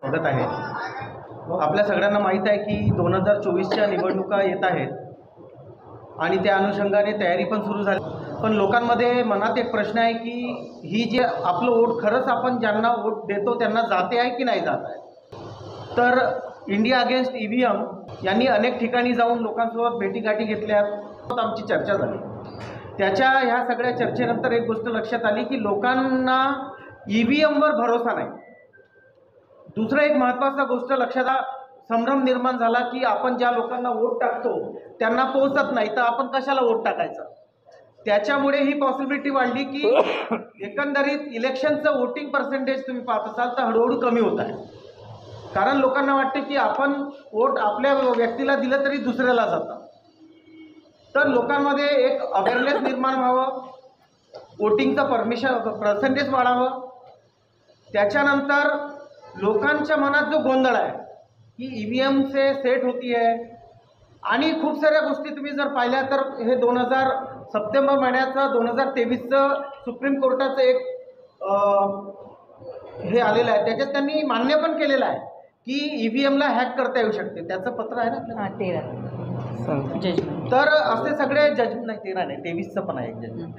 स्वागत आहे। आपल्या सगळ्यांना माहीत आहे की 2024च्या निवडणुका येत आहेत आणि त्या अनुषंगाने तयारी पण सुरू झाली। पण लोकांमध्ये मनात एक प्रश्न आहे की ही जे आपलं वोट खरंच आपण ज्यांना वोट देतो त्यांना जाते आहे की नाही जात आहे। तर इंडिया अगेन्स्ट ईव्हीएम यांनी अनेक ठिकाणी जाऊन लोकांसोबत भेटीगाठी घेतल्यात, आमची चर्चा झाली। त्याच्या ह्या सगळ्या चर्चेनंतर एक गोष्ट लक्षात आली की लोकांना ईव्हीएमवर भरोसा नाही। दुसरा एक महत्त्वाचा गोष्ट लक्षात संभ्रम निर्माण झाला की आपण ज्या लोकांना वोट टाकतो त्यांना पोहोचत नाही तर आपण कशाला वोट टाकायचं। त्याच्यामुळे ही पॉसिबिलिटी वाढली की एकंदरीत इलेक्शनचं वोटिंग पर्सेंटेज तुम्ही पाहत असाल तर हळूहळू कमी होत आहे। कारण लोकांना वाटते की आपण वोट आपल्या व्यक्तीला दिलं तरी दुसऱ्याला जातं। तर लोकांमध्ये एक अवेअरनेस निर्माण व्हावं, वोटिंगचं पर्सेंटेज वाढावं। त्याच्यानंतर लोकांच्या मनात जो गोंधळ आहे की ईव्हीएम से सेट होती है आणि खूप साऱ्या गोष्टी तुम्ही जर पाहिल्या तर हे सप्टेंबर महिन्याचं 2023चं सुप्रीम कोर्टाचं एक हे आलेलं आहे। त्याच्यात त्यांनी मान्य पण केलेलं आहे की ईव्हीएमला हॅक करता येऊ शकते। त्याचं पत्र आहे ना 13 जजमेंट। तर असे सगळे जजमेंट नाही 13 नाही 23चं पण आहे एक जजमेंट।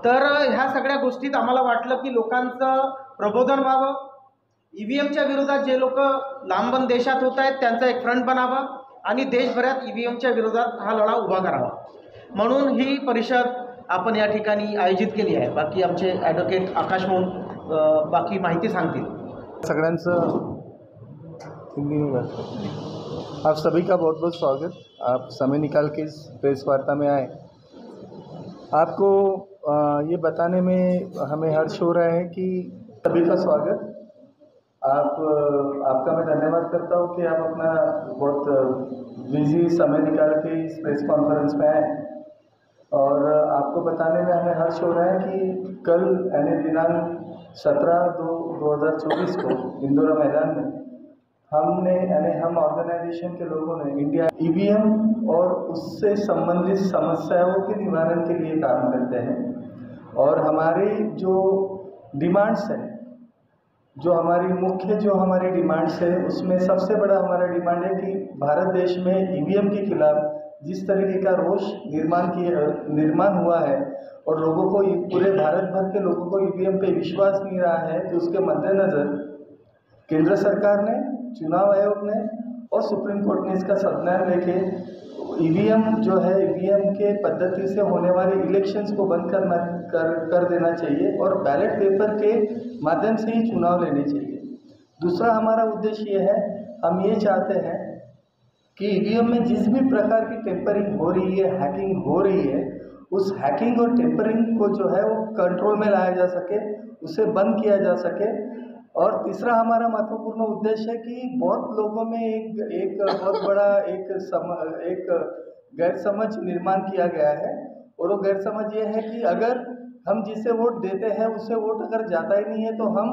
तर ह्या सगळ्या गोष्टीत आम्हाला वाटलं की लोकांचं प्रबोधन व्हावं, ईव्हीएमच्या विरोधात जे लोक लांबन देशात होत आहेत त्यांचा एक फ्रंट बनावा आणि देशभरात ईव्हीएमच्या विरोधात हा लढा उभा करावा, म्हणून ही परिषद आपण या ठिकाणी आयोजित केली आहे। बाकी आमचे ॲडव्होकेट आकाश मोहन बाकी माहिती सांगतील। सगळ्यांचं हिंदी में बात करते हैं। आप सभी का बहुत बहुत स्वागत। आप समय निकाल के इस प्रेस वार्ता में आए। आपको ये बताने में हमें हर्ष हो रहा है कि सभी का स्वागत। आपका मैं धन्यवाद करता हूँ कि आप अपना बहुत बिजी समय निकाल के इस प्रेस कॉन्फ्रेंस में आए। और आपको बताने में हमें हर्ष हो रहा है कि कल यानी दिनांक 17/2/2024 को इंदौर मैदान में हम ऑर्गेनाइजेशन के लोगों ने इंडिया ईवीएम और उससे संबंधित समस्याओं के निवारण के लिए काम करते हैं। और हमारी जो डिमांड्स हैं, जो हमारी डिमांड्स है, उसमें सबसे बड़ा हमारा डिमांड है कि भारत देश में ईवीएम के खिलाफ जिस तरीके का रोष निर्माण हुआ है और लोगों को पूरे भारत भर के लोगों को ईवीएम पे विश्वास नहीं रहा है, तो उसके मद्देनज़र केंद्र सरकार ने, चुनाव आयोग ने और सुप्रीम कोर्ट ने इसका संज्ञान लेके ईवीएम जो है, ईवीएम के पद्धति से होने वाले इलेक्शंस को बंद कर देना चाहिए और बैलेट पेपर के माध्यम से ही चुनाव लेने चाहिए। दूसरा हमारा उद्देश्य ये है, हम ये चाहते हैं कि ईवीएम में जिस भी प्रकार की टेम्परिंग हो रही है, हैकिंग हो रही है, उस हैकिंग और टेम्परिंग को जो है वो कंट्रोल में लाया जा सके, उसे बंद किया जा सके। और तीसरा हमारा महत्वपूर्ण उद्देश्य है कि बहुत लोगों में एक बहुत बड़ा एक गैरसमझ निर्माण किया गया है। और वो गैरसमझ ये है कि अगर हम जिसे वोट देते हैं उसे वोट अगर जाता ही नहीं है तो हम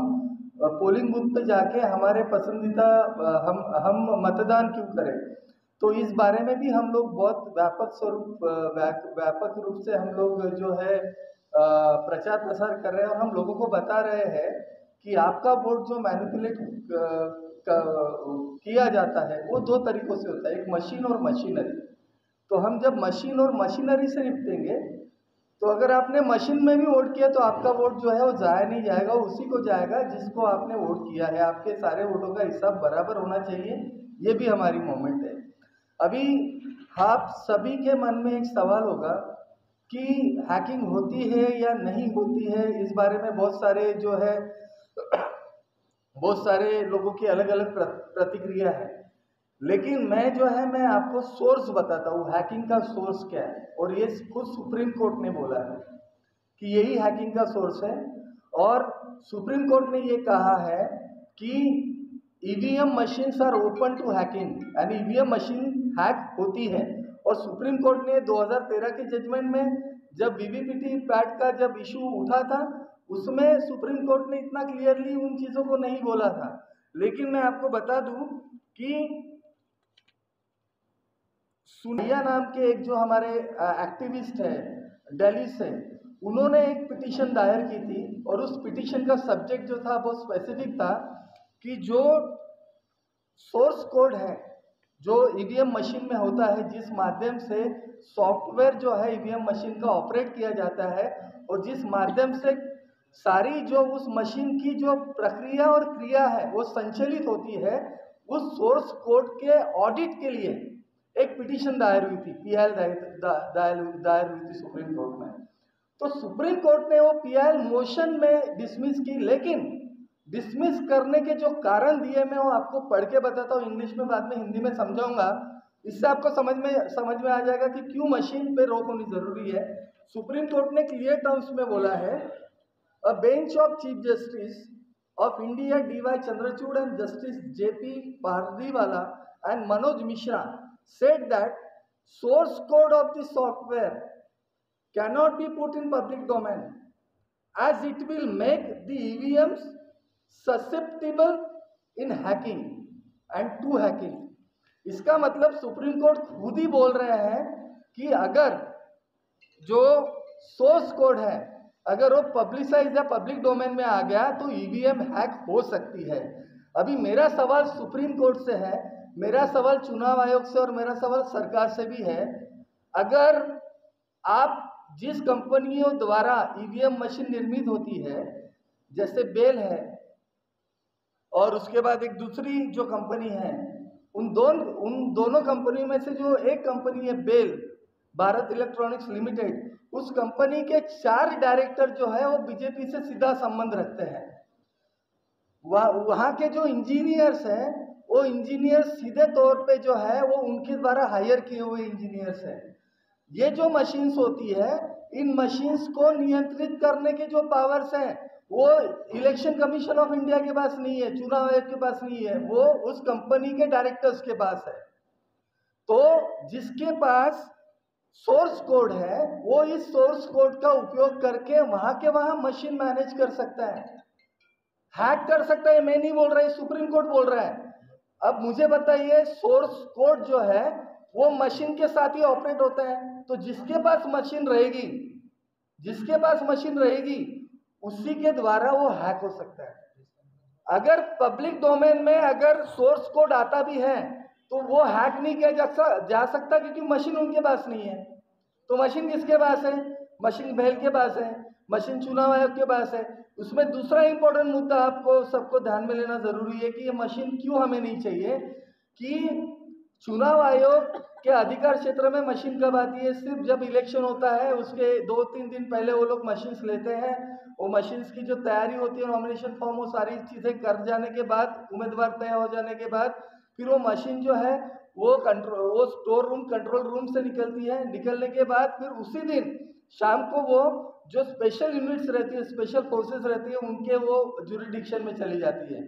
पोलिंग बूथ पे जाके हमारे पसंदीदा हम मतदान क्यों करें। तो इस बारे में भी हम लोग बहुत व्यापक रूप से हम लोग जो है प्रचार प्रसार कर रहे हैं और हम लोगों को बता रहे हैं कि आपका वोट जो मैनिपुलेट किया जाता है वो दो तरीक़ों से होता है, एक मशीन और मशीनरी। तो हम जब मशीन और मशीनरी से निपटेंगे तो अगर आपने मशीन में भी वोट किया तो आपका वोट जो है वो जाया नहीं जाएगा, उसी को जाएगा जिसको आपने वोट किया है। आपके सारे वोटों का हिसाब बराबर होना चाहिए, ये भी हमारी मोमेंट है। अभी आप सभी के मन में एक सवाल होगा कि हैकिंग होती है या नहीं होती है। इस बारे में बहुत सारे लोगों की अलग अलग प्रतिक्रिया है, लेकिन मैं आपको सोर्स बताता हूँ, हैकिंग का सोर्स क्या है। और ये खुद सुप्रीम कोर्ट ने बोला है कि यही हैकिंग का सोर्स है। और सुप्रीम कोर्ट ने ये कहा है कि EVM machines are open to hacking, यानी ईवीएम मशीन हैक होती है। और सुप्रीम कोर्ट ने 2013 के जजमेंट में जब वीवीपीटी पैट का जब इशू उठा था, उसमें सुप्रीम कोर्ट ने इतना क्लियरली उन चीज़ों को नहीं बोला था। लेकिन मैं आपको बता दूं कि सुनिया नाम के एक जो हमारे एक्टिविस्ट है दिल्ली से, उन्होंने एक पिटीशन दायर की थी और उस पिटीशन का सब्जेक्ट जो था वो स्पेसिफिक था कि जो सोर्स कोड है जो ईवीएम मशीन में होता है, जिस माध्यम से सॉफ्टवेयर जो है ईवीएम मशीन का ऑपरेट किया जाता है और जिस माध्यम से सारी जो उस मशीन की जो प्रक्रिया और क्रिया है वो संचालित होती है, उस सोर्स कोड के ऑडिट के लिए एक पिटीशन दायर हुई थी, पीआईएल दायर हुई थी सुप्रीम कोर्ट में। तो सुप्रीम कोर्ट ने वो पीआईएल मोशन में डिसमिस की, लेकिन डिसमिस करने के जो कारण दिए मैं वो आपको पढ़ के बताता हूँ, इंग्लिश में बाद में हिंदी में समझाऊंगा, इससे आपको समझ में आ जाएगा कि क्यों मशीन पे रोक होनी जरूरी है। सुप्रीम कोर्ट ने क्लियर टर्म्स में बोला है, अ bench of chief justice of India DY Chandrachud and justice JP Pardiwala and Manoj Mishra said that source code of the software cannot be put in public domain as it will make the EVMs susceptible in hacking and to hacking। इसका मतलब supreme court खुद ही बोल रहे हैं कि अगर जो source code है अगर वो पब्लिसाइज या पब्लिक डोमेन में आ गया तो ईवीएम हैक हो सकती है। अभी मेरा सवाल सुप्रीम कोर्ट से है, मेरा सवाल चुनाव आयोग से और मेरा सवाल सरकार से भी है, अगर आप जिस कंपनियों द्वारा ईवीएम मशीन निर्मित होती है, जैसे बेल है और उसके बाद एक दूसरी जो कंपनी है, उन दोनों कंपनियों में से जो एक कंपनी है बेल भारत इलेक्ट्रॉनिक्स लिमिटेड, उस कंपनी के 4 डायरेक्टर जो है वो बीजेपी से सीधा संबंध रखते हैं। वहाँ के जो इंजीनियर्स हैं वो इंजीनियर्स सीधे तौर पे जो है वो उनके द्वारा हायर किए हुए इंजीनियर्स हैं। ये जो मशीन्स होती है, इन मशीन्स को नियंत्रित करने के जो पावर्स हैं वो इलेक्शन कमीशन ऑफ इंडिया के पास नहीं है, चुनाव आयोग के पास नहीं है, वो उस कंपनी के डायरेक्टर्स के पास है। तो जिसके पास सोर्स कोड है वो इस सोर्स कोड का उपयोग करके वहां के वहां मशीन मैनेज कर सकता है, हैक कर सकता है। मैं नहीं बोल रहा, सुप्रीम कोर्ट बोल रहा है। अब मुझे बताइए, सोर्स कोड जो है वो मशीन के साथ ही ऑपरेट होता है, तो जिसके पास मशीन रहेगी उसी के द्वारा वो हैक हो सकता है। अगर पब्लिक डोमेन में अगर सोर्स कोड आता भी है तो वो हैक नहीं किया जा सकता क्योंकि मशीन उनके पास नहीं है। तो मशीन किसके पास है? मशीन बेल के पास है, मशीन चुनाव आयोग के पास है। उसमें दूसरा इंपॉर्टेंट मुद्दा आपको सबको ध्यान में लेना जरूरी है कि ये मशीन क्यों हमें नहीं चाहिए, कि चुनाव आयोग के अधिकार क्षेत्र में मशीन कब आती है? सिर्फ जब इलेक्शन होता है उसके 2-3 दिन पहले वो लोग मशीन्स लेते हैं। वो मशीन्स की जो तैयारी होती है, नॉमिनेशन फॉर्म, वो सारी चीज़ें कर जाने के बाद, उम्मीदवार तय हो जाने के बाद फिर वो मशीन जो है वो स्टोर रूम, कंट्रोल रूम से निकलती है। निकलने के बाद फिर उसी दिन शाम को वो जो स्पेशल यूनिट्स रहती है, स्पेशल फोर्सेस रहती है, उनके वो ज्यूरिडिक्शन में चली जाती है।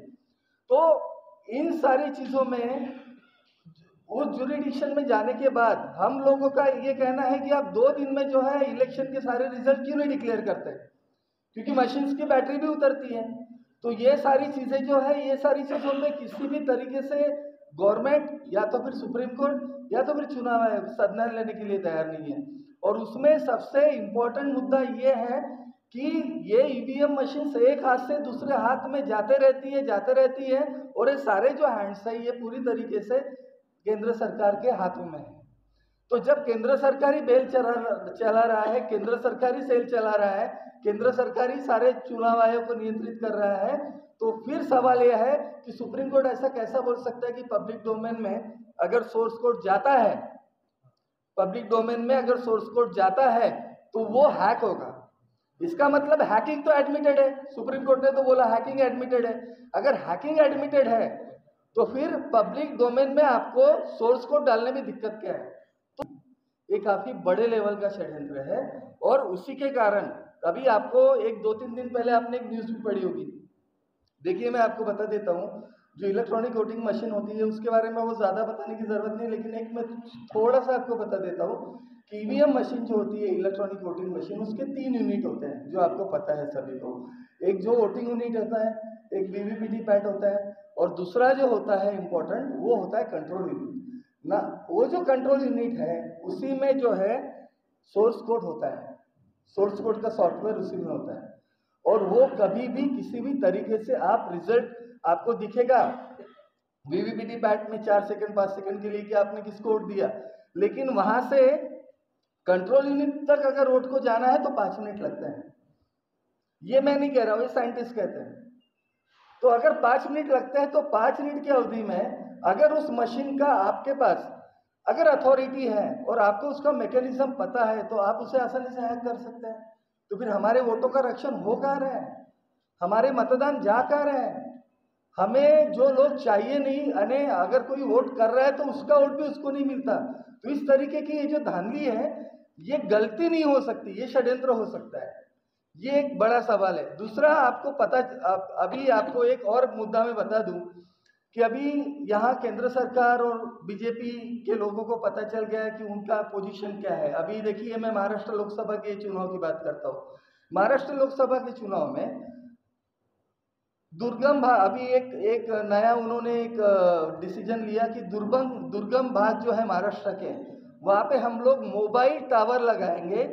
तो इन सारी चीज़ों में उस ज्यूरिडिक्शन में जाने के बाद हम लोगों का ये कहना है कि आप 2 दिन में जो है इलेक्शन के सारे रिजल्ट क्यों नहीं डिक्लेयर करते? क्योंकि मशीन्स की बैटरी भी उतरती है। तो ये सारी चीज़ें जो है, ये सारी चीज़ों में किसी भी तरीके से गवर्नमेंट या तो फिर सुप्रीम कोर्ट या तो फिर चुनाव आयोग संज्ञान लेने के लिए तैयार नहीं है। और उसमें सबसे इम्पोर्टेंट मुद्दा ये है कि ये ईवीएम मशीन से एक हाथ से दूसरे हाथ में जाते रहती है और ये सारे जो हैंड्स है ये पूरी तरीके से केंद्र सरकार के हाथों में है। तो जब केंद्र सरकारी बेल चला रहा है, केंद्र सरकारी सेल चला रहा है, केंद्र सरकारी सारे चुनाव आयोग को नियंत्रित कर रहा है, तो फिर सवाल यह है कि सुप्रीम कोर्ट ऐसा कैसा बोल सकता है कि पब्लिक डोमेन में अगर सोर्स कोड जाता है, पब्लिक डोमेन में अगर सोर्स कोड जाता है तो वो हैक होगा। इसका मतलब हैकिंग तो एडमिटेड है, सुप्रीम कोर्ट ने तो बोला हैकिंग एडमिटेड है। अगर हैकिंग एडमिटेड है तो फिर पब्लिक डोमेन में आपको सोर्स कोड डालने में दिक्कत क्या है? तो ये काफी बड़े लेवल का षड्यंत्र है। और उसी के कारण अभी आपको 1-2-3 दिन पहले आपने एक न्यूज भी पढ़ी होगी। देखिए, मैं आपको बता देता हूँ, जो इलेक्ट्रॉनिक वोटिंग मशीन होती है उसके बारे में वो ज़्यादा बताने की ज़रूरत नहीं, लेकिन एक मैं थोड़ा सा आपको बता देता हूँ कि ईवीएम मशीन जो होती है, इलेक्ट्रॉनिक वोटिंग मशीन, उसके 3 यूनिट होते हैं जो आपको पता है सभी को। एक जो वोटिंग यूनिट होता है, एक वीवीपीटी पैड होता है, और दूसरा जो होता है इम्पोर्टेंट, वो होता है कंट्रोल यूनिट ना। वो जो कंट्रोल यूनिट है उसी में जो है सोर्स कोड होता है, सोर्स कोड का सॉफ्टवेयर उसी में होता है। और वो कभी भी किसी भी तरीके से आप रिजल्ट आपको दिखेगा वीवीपीटी पैट में 4 सेकंड 5 सेकंड के लिए कि आपने किसको वोट दिया, लेकिन वहां से कंट्रोल यूनिट तक अगर वोट को जाना है तो 5 मिनट लगते हैं। ये मैं नहीं कह रहा हूं, ये साइंटिस्ट कहते हैं। तो अगर 5 मिनट लगते हैं तो 5 मिनट की अवधि में अगर उस मशीन का आपके पास अगर अथॉरिटी है और आपको उसका मैकेनिज्म पता है तो आप उसे आसानी से हैक कर सकते हैं। तो फिर हमारे वोटों का रक्षण हो कहाँ रहा है, हमारे मतदान जा कहाँ रहे हैं? हमें जो लोग चाहिए नहीं, अने अगर कोई वोट कर रहा है तो उसका वोट भी उसको नहीं मिलता। तो इस तरीके की ये जो धांधली है, ये गलती नहीं हो सकती, ये षड्यंत्र हो सकता है। ये एक बड़ा सवाल है। दूसरा, आपको पता अभी आपको एक और मुद्दा में बता दूं कि अभी यहाँ केंद्र सरकार और बीजेपी के लोगों को पता चल गया है कि उनका पोजीशन क्या है। अभी देखिए, मैं महाराष्ट्र लोकसभा के चुनाव की बात करता हूँ। महाराष्ट्र लोकसभा के चुनाव में दुर्गम भाग, अभी एक नया उन्होंने एक डिसीजन लिया कि दुर्गम भाग जो है महाराष्ट्र के, वहाँ पे हम लोग मोबाइल टावर लगाएंगे,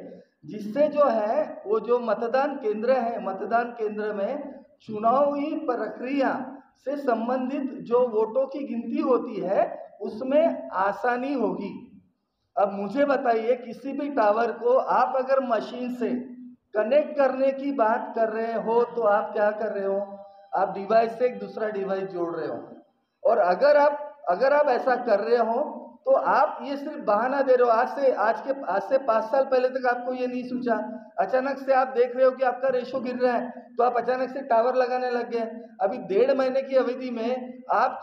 जिससे जो है वो जो मतदान केंद्र है, मतदान केंद्र में चुनावी प्रक्रिया से संबंधित जो वोटों की गिनती होती है उसमें आसानी होगी। अब मुझे बताइए, किसी भी टावर को आप अगर मशीन से कनेक्ट करने की बात कर रहे हो तो आप क्या कर रहे हो, आप डिवाइस से एक दूसरा डिवाइस जोड़ रहे हो। और अगर आप ऐसा कर रहे हो तो आप ये सिर्फ बहाना दे रहे हो। आज से 5 साल पहले तक आपको ये नहीं सोचा, अचानक से आप देख रहे हो कि आपका रेशो गिर रहा है तो आप अचानक से टावर लगाने लग गए। अभी 1.5 महीने की अवधि में आप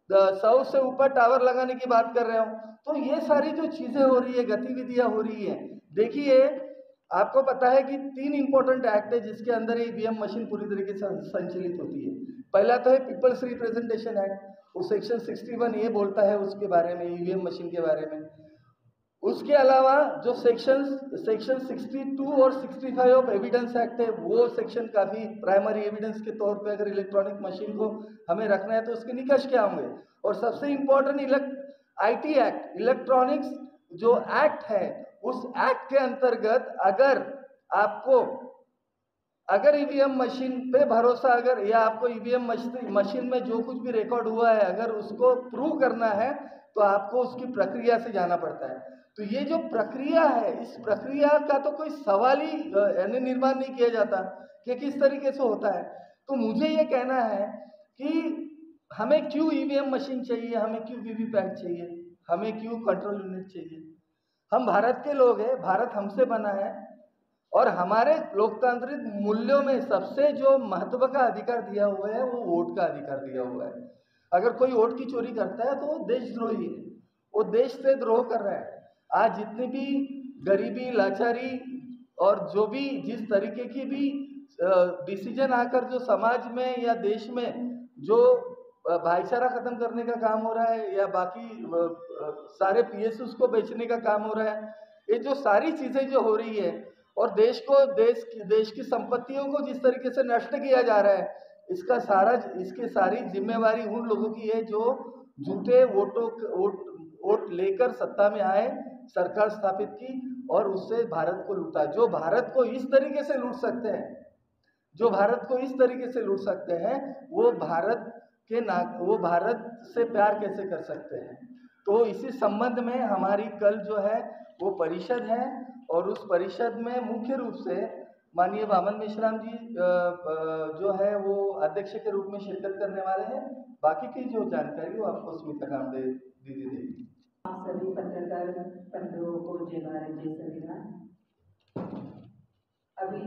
100 से ऊपर टावर लगाने की बात कर रहे हो। तो ये सारी जो चीजें हो रही है, गतिविधियां हो रही है, देखिए आपको पता है कि 3 इंपॉर्टेंट एक्ट है जिसके अंदर ईवीएम मशीन पूरी तरीके से संचालित होती है। पहला तो है पीपल्स रिप्रेजेंटेशन एक्ट, वो सेक्शन 61 ये बोलता है उसके बारे में, ईवीएम मशीन के बारे में। उसके अलावा जो सेक्शन 62 और 65 ऑफ एविडेंस एक्ट है, वो सेक्शन काफी प्राइमरी एविडेंस के तौर पे अगर इलेक्ट्रॉनिक मशीन को हमें रखना है तो उसके निकष क्या होंगे। और सबसे इंपॉर्टेंट आईटी एक्ट, इलेक्ट्रॉनिक्स जो एक्ट है, उस एक्ट के अंतर्गत अगर ईवीएम मशीन पे भरोसा, अगर या आपको ईवीएम मशीन में जो कुछ भी रिकॉर्ड हुआ है अगर उसको प्रूव करना है तो आपको उसकी प्रक्रिया से जाना पड़ता है। तो ये जो प्रक्रिया है, इस प्रक्रिया का तो कोई सवाल ही निर्माण नहीं किया जाता कि किस तरीके से होता है। तो मुझे ये कहना है कि हमें क्यों ईवीएम मशीन चाहिए, हमें क्यों वीवीपैट चाहिए, हमें क्यों कंट्रोल यूनिट चाहिए। हम भारत के लोग हैं, भारत हमसे बना है और हमारे लोकतांत्रिक मूल्यों में सबसे जो महत्व का अधिकार दिया हुआ है वो वोट का अधिकार दिया हुआ है। अगर कोई वोट की चोरी करता है तो वो देशद्रोही है, वो देश से द्रोह कर रहा है। आज जितनी भी गरीबी, लाचारी और जो भी जिस तरीके की भी डिसीजन आकर जो समाज में या देश में जो भाईचारा खत्म करने का काम हो रहा है या बाकी सारे पीएसयूज को बेचने का काम हो रहा है, ये जो सारी चीजें जो हो रही है और देश की संपत्तियों को जिस तरीके से नष्ट किया जा रहा है, इसकी सारी जिम्मेवारी उन लोगों की है जो झूठे वोट लेकर सत्ता में आए, सरकार स्थापित की और उससे भारत को लूटा। जो भारत को इस तरीके से लूट सकते हैं, वो भारत से प्यार कैसे कर सकते हैं। तो इसी संबंध में हमारी कल जो है वो परिषद है और उस परिषद में मुख्य रूप से माननीय वामन मेश्राम जी जो है वो अध्यक्ष के रूप में शिरकत करने वाले हैं। बाकी की जो जानकारी वो आपको स्मिता कामडे दीदी देगी। आप सभी पत्रकार बंधुओं को जय भारत जय संविधान। अभी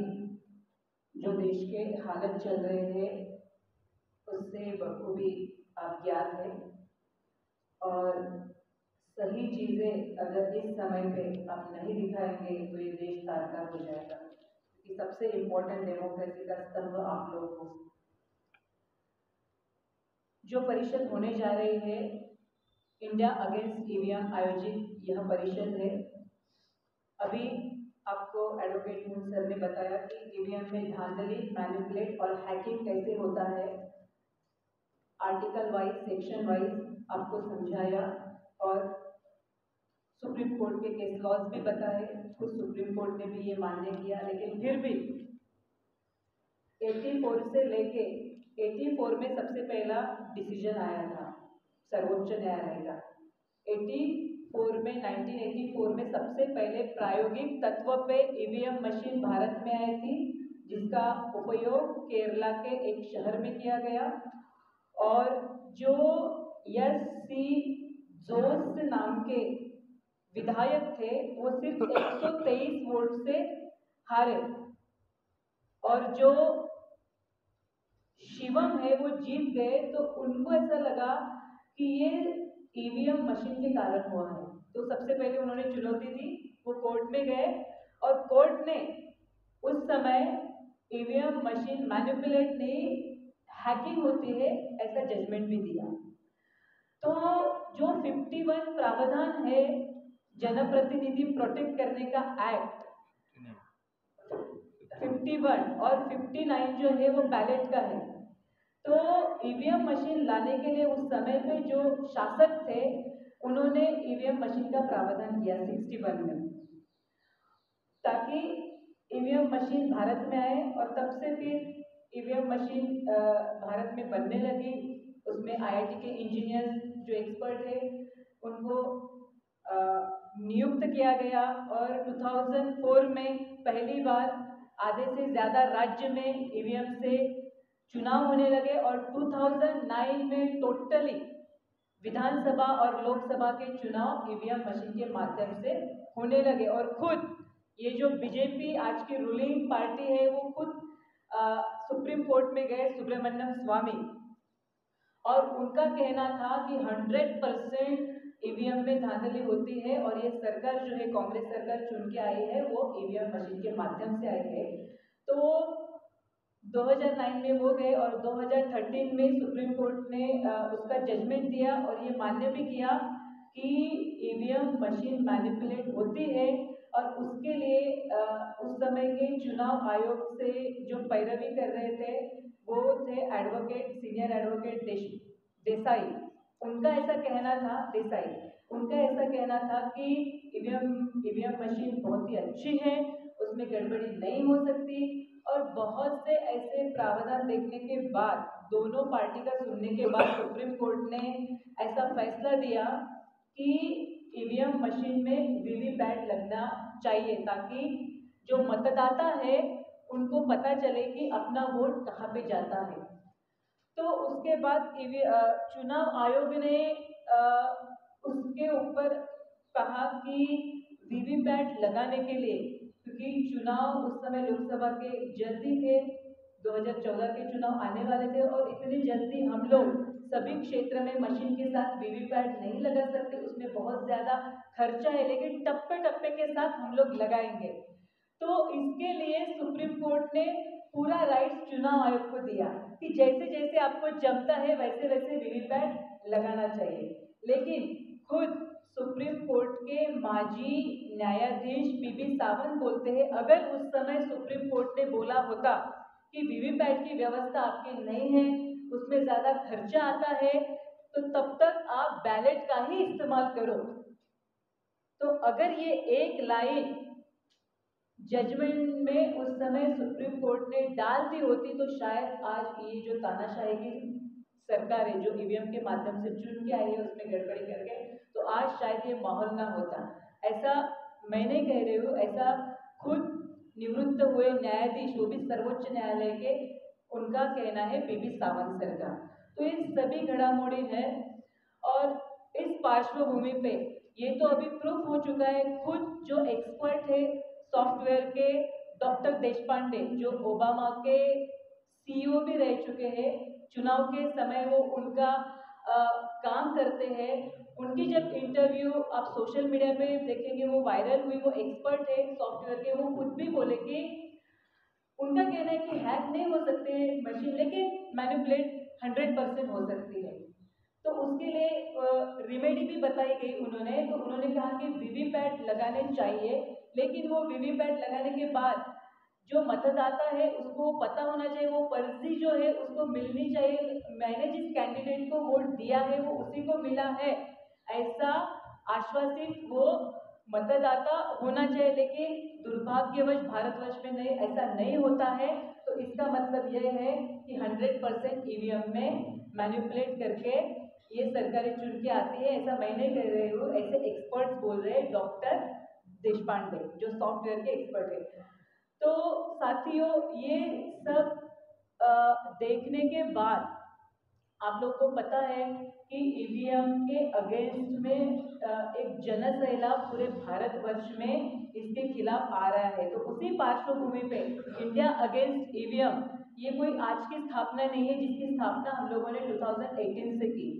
जो देश के हालत चल रहे हैं उससे बखूबी आप ज्ञात है और सही चीजें अगर इस समय पे आप नहीं दिखाएंगे तो ये देश तारकार हो जाएगा, क्योंकि सबसे इम्पोर्टेंट डेमोक्रेसी का स्तंभ आप लोग हो। जो परिषद होने जा रही है, इंडिया अगेंस्ट ईवीएम आयोजित यह परिषद है। अभी आपको एडवोकेट मून सर ने बताया कि ईवीएम में धांधली, मैनिपुलेट और हैकिंग कैसे होता है। आर्टिकल वाइज, सेक्शन वाइज आपको समझाया और सुप्रीम कोर्ट के केस लॉज भी बताए। खुद सुप्रीम कोर्ट ने भी ये मान्य किया, लेकिन फिर भी 84 से लेके 84 में सबसे पहला डिसीजन आया था सर्वोच्च न्यायालय का। 84 में 1984 में सबसे पहले प्रायोगिक तत्व पे ईवीएम मशीन भारत में आई थी, जिसका उपयोग केरला के एक शहर में किया गया। और जो एस.सी. जोस नाम के विधायक थे वो सिर्फ 123 वोट से हारे, और जो शिवम है वो जीत गए। तो उनको ऐसा लगा कि ये ईवीएम मशीन के कारण हुआ है, तो सबसे पहले उन्होंने चुनौती दी, वो कोर्ट में गए और कोर्ट ने उस समय ईवीएम मशीन मैनिपुलेट नहीं, हैकिंग होती है ऐसा जजमेंट भी दिया। तो जो 51 प्रावधान है जनप्रतिनिधि प्रोटेक्ट करने का एक्ट 51 और 59 जो है वो बैलेट का है। तो ईवीएम मशीन लाने के लिए उस समय पे जो शासक थे उन्होंने ईवीएम मशीन का प्रावधान किया 61 में, ताकि ईवीएम मशीन भारत में आए। और तब से फिर ईवीएम मशीन भारत में बनने लगी। उसमें आईआईटी के इंजीनियर्स जो एक्सपर्ट है उनको नियुक्त किया गया, और 2004 में पहली बार आधे से ज़्यादा राज्य में ईवीएम से चुनाव होने लगे, और 2009 में टोटली विधानसभा और लोकसभा के चुनाव ईवीएम मशीन के माध्यम से होने लगे। और खुद ये जो बीजेपी आज की रूलिंग पार्टी है वो खुद सुप्रीम कोर्ट में गए, सुब्रमण्यम स्वामी, और उनका कहना था कि 100% ईवीएम में धांधली होती है, और ये सरकार जो है कांग्रेस सरकार चुन के आई है वो ईवीएम मशीन के माध्यम से आई है। तो 2009 में वो गए और 2013 में सुप्रीम कोर्ट ने उसका जजमेंट दिया और ये मान्य भी किया कि ईवीएम मशीन मैनिपुलेट होती है, और उसके लिए उस समय के चुनाव आयोग से जो पैरवी कर रहे थे वो थे एडवोकेट, सीनियर एडवोकेट देसाई। उनका ऐसा कहना था, देसाई, उनका ऐसा कहना था कि ईवीएम मशीन बहुत ही अच्छी है, उसमें गड़बड़ी नहीं हो सकती। और बहुत से ऐसे प्रावधान देखने के बाद, दोनों पार्टी का सुनने के बाद सुप्रीम कोर्ट ने ऐसा फैसला दिया कि ईवीएम मशीन में वीवीपैट लगना चाहिए, ताकि जो मतदाता है उनको पता चले कि अपना वोट कहाँ पे जाता है। तो उसके बाद चुनाव आयोग ने उसके ऊपर कहा कि वीवीपैट लगाने के लिए, क्योंकि चुनाव उस समय लोकसभा के जल्दी थे, 2014 के चुनाव आने वाले थे, और इतनी जल्दी हम लोग सभी क्षेत्र में मशीन के साथ वीवीपैट नहीं लगा सकते, उसमें बहुत ज़्यादा खर्चा है, लेकिन टप्पे टप्पे के साथ हम लोग लगाएंगे। तो इसके लिए सुप्रीम कोर्ट ने पूरा राइट्स चुनाव आयोग को दिया कि जैसे जैसे आपको जमता है वैसे वैसे वीवीपैट लगाना चाहिए। लेकिन खुद सुप्रीम कोर्ट के माजी न्यायाधीश पीबी सावंत बोलते हैं, अगर उस समय सुप्रीम कोर्ट ने बोला होता कि वीवीपैट की व्यवस्था आपकी नहीं है, उसमें ज़्यादा खर्चा आता है, तो तब तक आप बैलेट का ही इस्तेमाल करो। तो अगर ये एक लाइन जजमेंट में उस समय सुप्रीम कोर्ट ने डाल दी होती तो शायद आज ये जो तानाशाही की सरकार है जो ईवीएम के माध्यम से चुन के आई है उसमें गड़बड़ी करके, तो आज शायद ये माहौल ना होता। ऐसा मैं नहीं कह रही हूँ, ऐसा खुद निवृत्त हुए न्यायाधीश, वो भी सर्वोच्च न्यायालय के, उनका कहना है, पीबी सावंत सर का। तो ये सभी घड़ामोड़ी है, और इस पार्श्वभूमि पे ये तो अभी प्रूफ हो चुका है। खुद जो एक्सपर्ट है सॉफ्टवेयर के डॉक्टर देशपांडे, जो ओबामा के सीईओ भी रह चुके हैं, चुनाव के समय वो उनका काम करते हैं, उनकी जब इंटरव्यू आप सोशल मीडिया पे देखेंगे वो वायरल हुई, वो एक्सपर्ट है सॉफ्टवेयर के, वो खुद भी बोले कि उनका कहना है कि हैक नहीं हो सकते मशीन, लेकिन मैनिपुलेट 100% हो सकती है। तो उसके लिए रिमेडी भी बताई गई उन्होंने। तो उन्होंने कहा कि वीवीपैट लगाने चाहिए, लेकिन वो वीवीपैट लगाने के बाद जो मतदाता है उसको पता होना चाहिए, वो पर्ची जो है उसको मिलनी चाहिए, मैंने जिस कैंडिडेट को वोट दिया है वो उसी को मिला है, ऐसा आश्वासित वो मतदाता होना चाहिए, लेकिन दुर्भाग्यवश भारतवर्ष में नहीं, ऐसा नहीं होता है। तो इसका मतलब यह है कि 100% ईवीएम में मैनिपुलेट करके ये सरकारें चुन के आती है। ऐसा मैं नहीं कह रही हूँ, ऐसे एक्सपर्ट्स बोल रहे हैं, डॉक्टर देशपांडे जो सॉफ्टवेयर के एक्सपर्ट है। तो साथियों, ये सब देखने के बाद आप लोग को पता है कि ईवीएम के अगेंस्ट में एक जनसैलाब पूरे भारतवर्ष में इसके खिलाफ आ रहा है। तो उसी पार्श्वभूमि पे इंडिया अगेंस्ट ईवीएम ये कोई आज की स्थापना नहीं है, जिसकी स्थापना हम लोगों ने 2018 से की।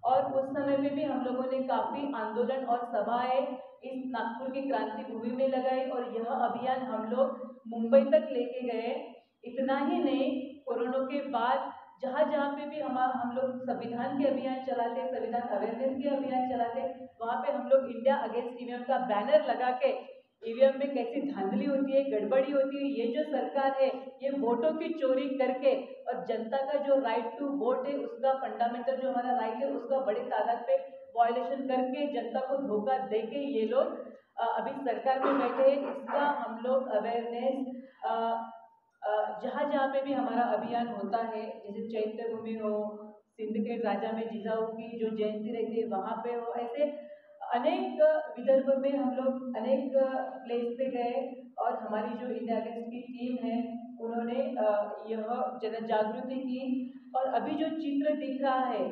और उस समय में भी हम लोगों ने काफ़ी आंदोलन और सभाएं इस नागपुर की क्रांति भूमि में लगाई, और यह अभियान हम लोग मुंबई तक लेके गए। इतना ही नहीं, कोरोना के बाद जहाँ जहाँ पे भी हम लोग संविधान के अभियान चलाते, संविधान अवेयरनेस के अभियान चलाते, वहाँ पे हम लोग इंडिया अगेंस्ट ईवीएम का बैनर लगा के ईवीएम में कैसी धांधली होती है, गड़बड़ी होती है, ये जो सरकार है ये वोटों की चोरी करके और जनता का जो राइट टू वोट है, उसका फंडामेंटल जो हमारा राइट है, उसका बड़ी तादाद पे वायलेशन करके जनता को धोखा दे के ये लोग अभी सरकार में बैठे हैं। इसका हम लोग अवेयरनेस जहाँ जहाँ पे भी हमारा अभियान होता है, जैसे चैत्य भूमि हो, सिंदखेड राजा में जिजाऊ की जो जयंती रहती है वहाँ पे हो, ऐसे अनेक विदर्भ में हम लोग अनेक प्लेस पे गए, और हमारी जो इंडिया अगेंस्ट की टीम है उन्होंने यह जन जागृति की। और अभी जो चित्र दिख रहा है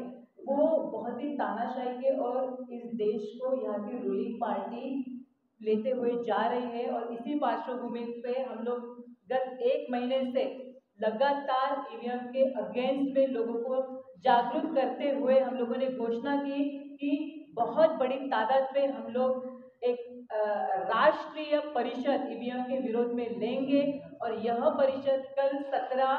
वो बहुत ही तानाशाही के, और इस देश को यहाँ की रूलिंग पार्टी लेते हुए जा रही है। और इसी पार्श्वभूमि पे हम लोग गत 1 महीने से लगातार ईवीएम के अगेंस्ट में लोगों को जागरूक करते हुए हम लोगों ने घोषणा की कि बहुत बड़ी तादाद पे हम लोग एक राष्ट्रीय परिषद ईवीएम के विरोध में लेंगे। और यह परिषद कल 17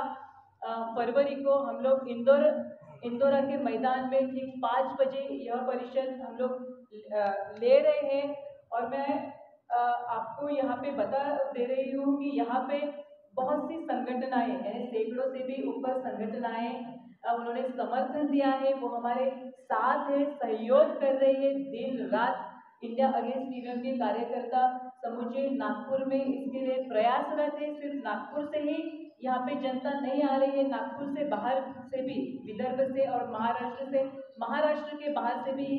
फरवरी को हम लोग इंदौरा के मैदान में ठीक 5 बजे यह परिषद हम लोग ले रहे हैं। और मैं आपको यहाँ पे बता दे रही हूँ कि यहाँ पे बहुत सी संगठनाएं, यानी सैकड़ों से भी ऊपर संगठनाएं उन्होंने समर्थन दिया है, वो हमारे साथ है, सहयोग कर रही है। दिन रात इंडिया अगेंस्ट ईवीएम के कार्यकर्ता समूचे नागपुर में इसके लिए प्रयासरत है। सिर्फ नागपुर से ही यहाँ पे जनता नहीं आ रही है, नागपुर से बाहर से भी, विदर्भ से और महाराष्ट्र से, महाराष्ट्र के बाहर से भी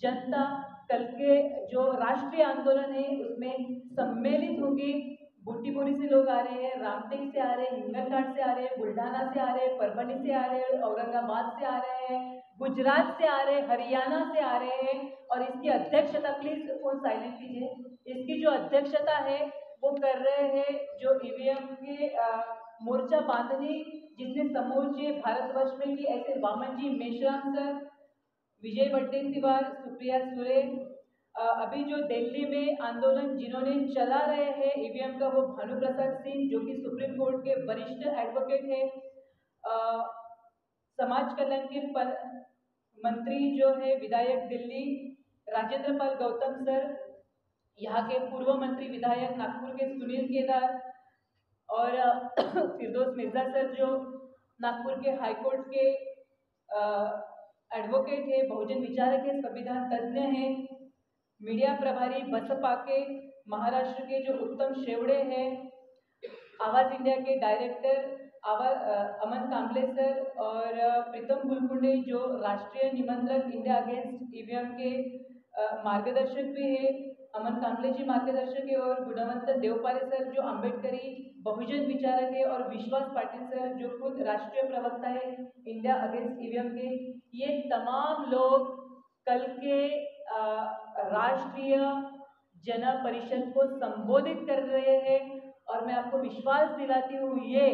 जनता कल के जो राष्ट्रीय आंदोलन है उसमें सम्मिलित होगी। बूटीबोरी से लोग आ रहे हैं, रामटेक से आ रहे हैं, हिंगनघाट से आ रहे हैं, बुल्ढाना से आ रहे हैं, परभणी से आ रहे हैं, औरंगाबाद से आ रहे हैं, गुजरात से आ रहे हैं, हरियाणा से आ रहे हैं। और इसकी अध्यक्षता, प्लीज फोन साइलेंट कीजिए, इसकी जो अध्यक्षता है वो कर रहे हैं जो ईवीएम के मोर्चा बांधनी जिसने समूचे भारतवर्ष में की, ऐसे वामन जी मेश्राम सर, विजय वडेट्टीवार, सुप्रिया सुरे। अभी जो दिल्ली में आंदोलन जिन्होंने चला रहे हैं ईवीएम का, वो भानु प्रसाद सिंह जो कि सुप्रीम कोर्ट के वरिष्ठ एडवोकेट है। समाज कल्याण के मंत्री जो है विधायक दिल्ली राजेंद्र पाल गौतम सर, यहाँ के पूर्व मंत्री विधायक नागपुर के सुनील केदार, और फिरदौस मिर्जा सर जो नागपुर के हाईकोर्ट के एडवोकेट है, बहुजन विचारक है, संविधान तज्ञ है। मीडिया प्रभारी बसपा के महाराष्ट्र के जो उत्तम शेवड़े हैं, आवाज इंडिया के डायरेक्टर अमन कांबले सर, और प्रीतम गुलकुंडे जो राष्ट्रीय निमंत्रक इंडिया अगेंस्ट ईवीएम के मार्गदर्शक भी है, अमन कांबले जी मार्गदर्शक है, और गुणवंत देवपारे सर जो अम्बेडकरी बहुजन विचारक है, और विश्वास पाटिल सर जो खुद राष्ट्रीय प्रवक्ता है इंडिया अगेंस्ट ईवीएम के। ये तमाम लोग कल के राष्ट्रीय जन परिषद को संबोधित कर रहे हैं। और मैं आपको विश्वास दिलाती हूँ, ये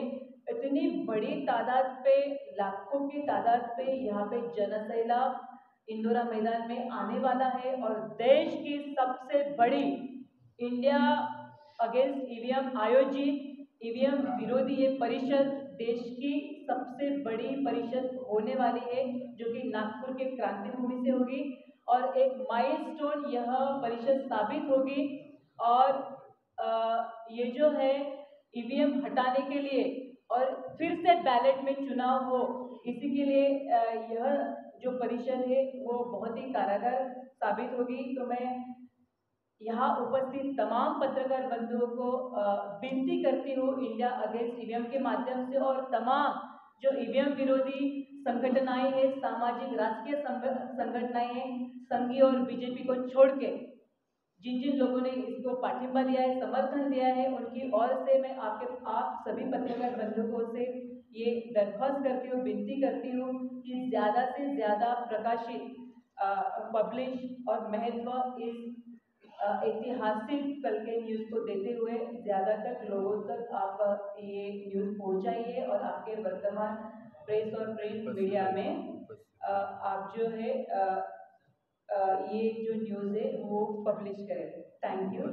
इतनी बड़ी तादाद पे, लाखों की तादाद पे यहाँ पे जनसैलाब इंदौरा मैदान में आने वाला है। और देश की सबसे बड़ी इंडिया अगेंस्ट ईवीएम आयोजित ईवीएम विरोधी ये परिषद देश की सबसे बड़ी परिषद होने वाली है, जो कि नागपुर के क्रांति भूमि से होगी। और एक माइलस्टोन यह परिषद साबित होगी। और ये जो है ईवीएम हटाने के लिए और फिर से बैलेट में चुनाव हो, इसी के लिए यह जो परिषद है वो बहुत ही कारगर साबित होगी। तो मैं यहाँ उपस्थित तमाम पत्रकार बंधुओं को विनती करती हूँ इंडिया अगेंस्ट ईवीएम के माध्यम से, और तमाम जो ईवीएम विरोधी संगठनाएं हैं, सामाजिक राजकीय संगठनाएं हैं, संघीय और बीजेपी को छोड़ के जिन जिन लोगों ने इसको पाठिंबा दिया है, समर्थन दिया है, उनकी ओर से मैं आप सभी पत्रकार बंधुओं से ये दरख्वास्त करती हूँ, विनती करती हूँ कि ज़्यादा से ज़्यादा प्रकाशित, पब्लिश और महत्व इस ऐतिहासिक कल के न्यूज़ को देते हुए ज़्यादातर लोगों तक आप ये न्यूज़ पहुंचाइए, और आपके वर्तमान प्रेस और प्रिंट मीडिया में आप जो है ये जो न्यूज़ है वो पब्लिश करें। Thank you.